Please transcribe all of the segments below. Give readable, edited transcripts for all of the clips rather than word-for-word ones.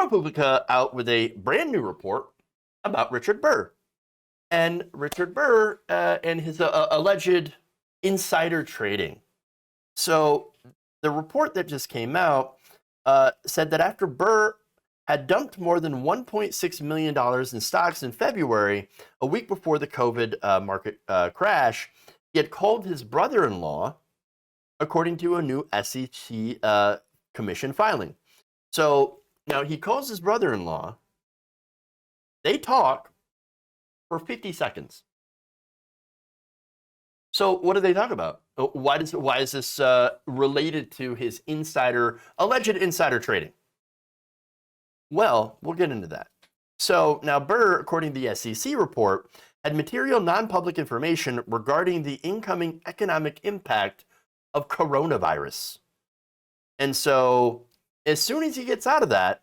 ProPublica out with a brand new report about Richard Burr. And Richard Burr and his alleged insider trading. So the report that just came out said that after Burr had dumped more than $1.6 million in stocks in February, a week before the COVID market crash, he had called his brother-in-law, according to a new SEC commission filing. So now he calls his brother-in-law. They talk for 50 seconds. So what do they talk about? Why is this related to his alleged insider trading? Well, we'll get into that. So now Burr, according to the SEC report, had material non-public information regarding the incoming economic impact of coronavirus. And so as soon as he gets out of that,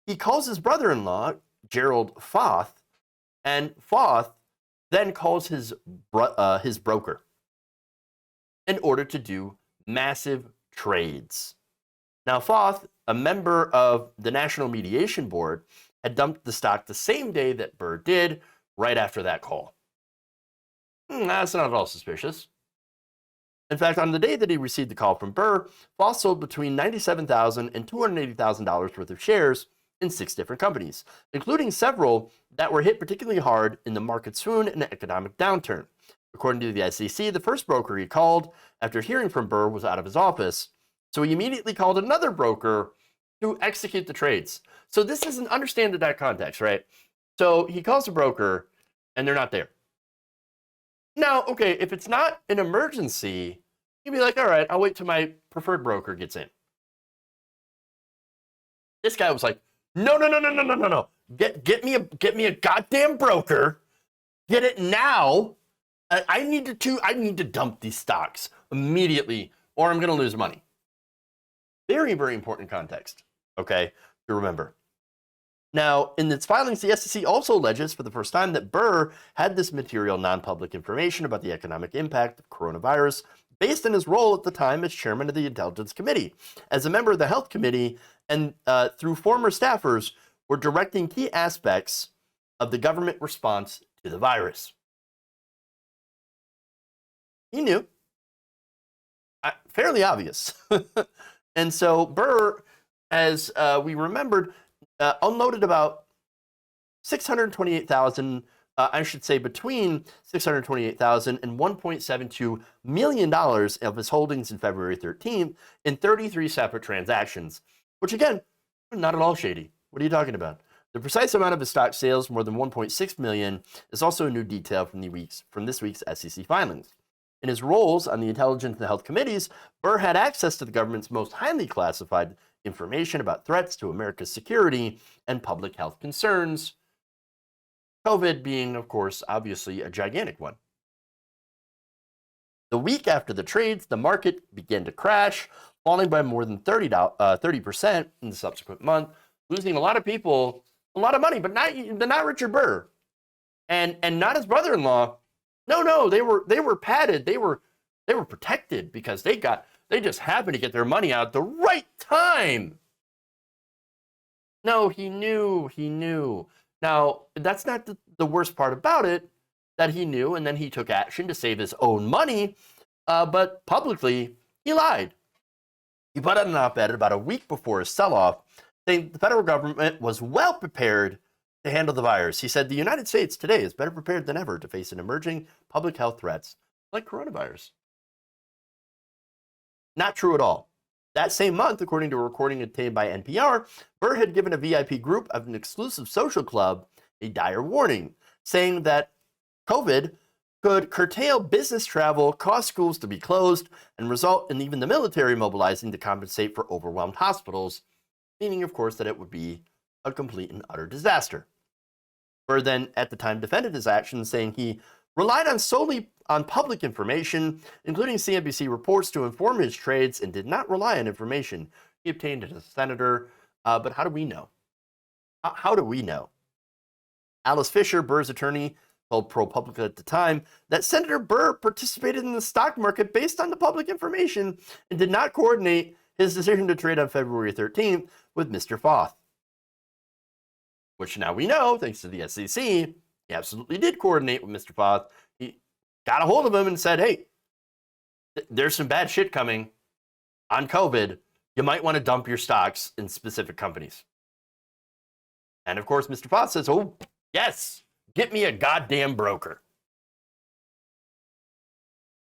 he calls his brother-in-law, Gerald Foth, and Foth then calls his broker in order to do massive trades. Now, Foth, a member of the National Mediation Board, had dumped the stock the same day that Burr did, right after that call. That's not at all suspicious. In fact, on the day that he received the call from Burr, Foth sold between $97,000 and $280,000 worth of shares in 6 different companies, including several that were hit particularly hard in the market swoon and economic downturn. According to the SEC, the first broker he called after hearing from Burr was out of his office, so he immediately called another broker to execute the trades. So this isn't, understand that context, right? So he calls a broker and they're not there. Now, okay, if it's not an emergency, you'd be like, all right, I'll wait till my preferred broker gets in. This guy was like, no. Get me a goddamn broker. Get it now. I need to dump these stocks immediately, or I'm going to lose money. Very, very important context, okay, to remember. Now, in its filings, the SEC also alleges for the first time that Burr had this material non-public information about the economic impact of coronavirus based on his role at the time as chairman of the Intelligence Committee. As a member of the Health Committee and through former staffers, were directing key aspects of the government response to the virus. He knew. Fairly obvious. And so Burr, as we remembered, unloaded about $628,000, I should say between $628,000 and $1.72 million of his holdings in February 13th in 33 separate transactions, which again, not at all shady. What are you talking about? The precise amount of his stock sales, more than $1.6 million, is also a new detail from this week's SEC filings. In his roles on the Intelligence and the Health Committees, Burr had access to the government's most highly classified information about threats to America's security and public health concerns, COVID being, of course, obviously a gigantic one. The week after the trades, the market began to crash, falling by more than 30% in the subsequent month, losing a lot of people a lot of money, but not Richard Burr, and not his brother-in-law. No, they were padded. They were protected because they just happened to get their money out at the right time. No, he knew. Now, that's not the worst part about it, that he knew, and then he took action to save his own money, but publicly, he lied. He put out an op-ed about a week before his sell-off, saying the federal government was well prepared to handle the virus. He said the United States today is better prepared than ever to face an emerging public health threats like coronavirus. Not true at all. That same month, according to a recording obtained by NPR, Burr had given a VIP group of an exclusive social club a dire warning, saying that COVID could curtail business travel, cause schools to be closed, and result in even the military mobilizing to compensate for overwhelmed hospitals, meaning, of course, that it would be a complete and utter disaster. Burr then, at the time, defended his actions, saying he relied solely on public information, including CNBC reports, to inform his trades and did not rely on information he obtained as a senator. But how do we know? How do we know? Alice Fisher, Burr's attorney, told ProPublica at the time that Senator Burr participated in the stock market based on the public information and did not coordinate his decision to trade on February 13th with Mr. Foth. which now we know, thanks to the SEC, he absolutely did coordinate with Mr. Foth. He got a hold of him and said, hey, there's some bad shit coming on COVID. You might want to dump your stocks in specific companies. And of course, Mr. Foth says, oh, yes, get me a goddamn broker.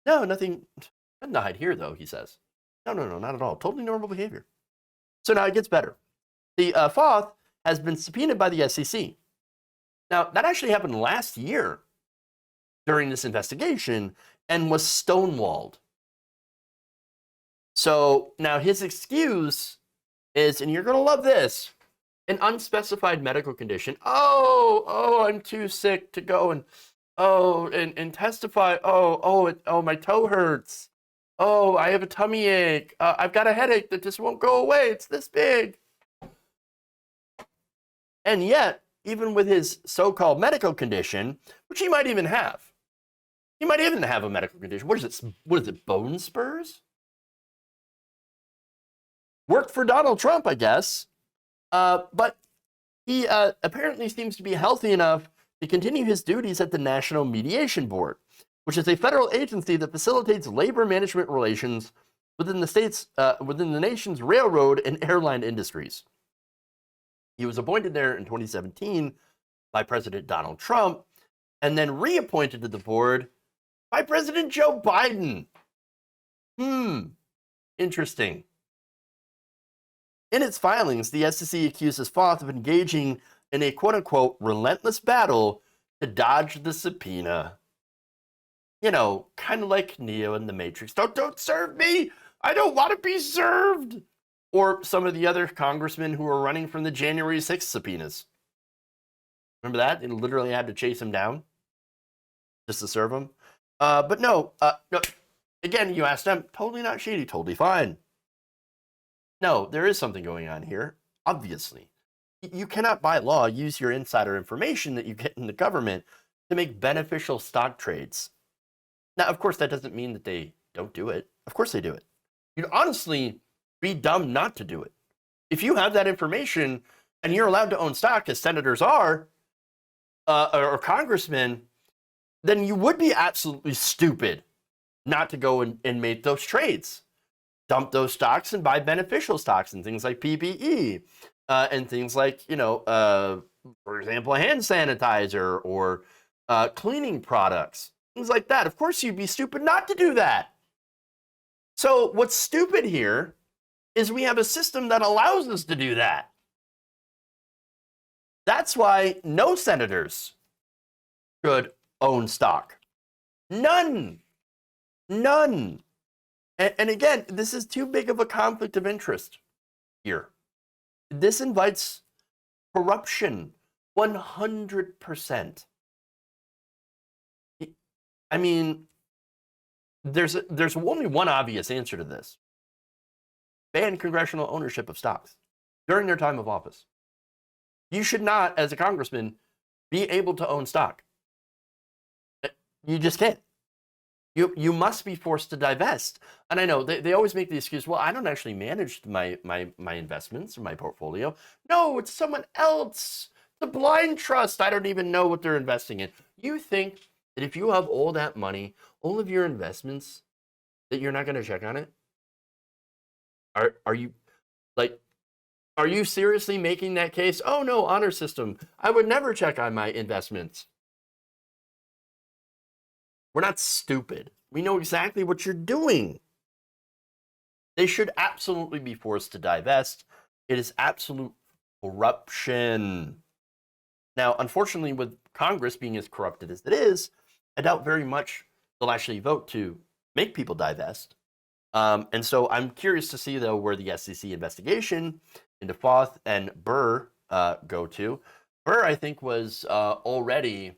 No, nothing to hide here, though, he says. No, not at all. Totally normal behavior. So now it gets better. The Foth has been subpoenaed by the SEC. Now, that actually happened last year during this investigation and was stonewalled. So now his excuse is, and you're going to love this, an unspecified medical condition. Oh, I'm too sick to go and testify. Oh, my toe hurts. Oh, I have a tummy ache. I've got a headache that just won't go away. It's this big. And yet, even with his so-called medical condition, which he might even have a medical condition. What is it, bone spurs? Worked for Donald Trump, I guess. But he apparently seems to be healthy enough to continue his duties at the National Mediation Board, which is a federal agency that facilitates labor management relations within the nation's railroad and airline industries. He was appointed there in 2017 by President Donald Trump, and then reappointed to the board by President Joe Biden. Interesting. In its filings, the SEC accuses Foth of engaging in a quote-unquote relentless battle to dodge the subpoena. You know, kind of like Neo in the Matrix. Don't serve me! I don't want to be served! Or some of the other congressmen who were running from the January 6th subpoenas. Remember that? They literally had to chase him down just to serve him. But no, again, you asked them, totally not shady, totally fine. No, there is something going on here, obviously. You cannot, by law, use your insider information that you get in the government to make beneficial stock trades. Now, of course, that doesn't mean that they don't do it. Of course they do it. You'd honestly be dumb not to do it. If you have that information and you're allowed to own stock, as senators are, or congressmen, then you would be absolutely stupid not to go and make those trades. Dump those stocks and buy beneficial stocks and things like PPE and things like, for example, a hand sanitizer or cleaning products, things like that. Of course, you'd be stupid not to do that. So what's stupid here is we have a system that allows us to do that. That's why no senators should own stock. None. And again, this is too big of a conflict of interest here. This invites corruption 100%. I mean, there's only one obvious answer to this. Ban congressional ownership of stocks during their time of office. You should not, as a congressman, be able to own stock. You just can't. You must be forced to divest. And I know they always make the excuse, well, I don't actually manage my investments or my portfolio. No, it's someone else. It's a blind trust. I don't even know what they're investing in. You think that if you have all that money, all of your investments, that you're not going to check on it? Are you seriously making that case? Oh no, honor system. I would never check on my investments. We're not stupid. We know exactly what you're doing. They should absolutely be forced to divest. It is absolute corruption. Now, unfortunately, with Congress being as corrupted as it is, I doubt very much they'll actually vote to make people divest. And so I'm curious to see, though, where the SEC investigation into Foth and Burr go to. Burr, I think, was already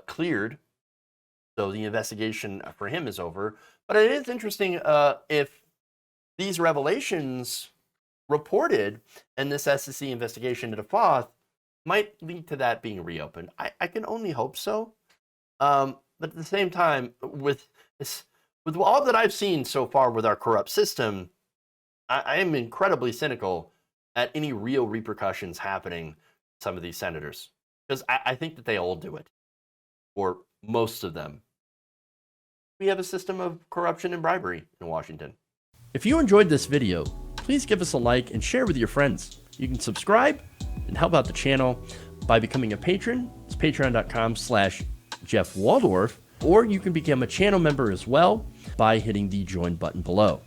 cleared, so the investigation for him is over. But it is interesting if these revelations reported in this SEC investigation into Foth might lead to that being reopened. I can only hope so. But at the same time, with all that I've seen so far with our corrupt system, I am incredibly cynical at any real repercussions happening some of these senators, because I think that they all do it, or most of them. We have a system of corruption and bribery in Washington. If you enjoyed this video, please give us a like and share with your friends. You can subscribe and help out the channel by becoming a patron. It's patreon.com/Jeff Waldorf, or you can become a channel member as well by hitting the join button below.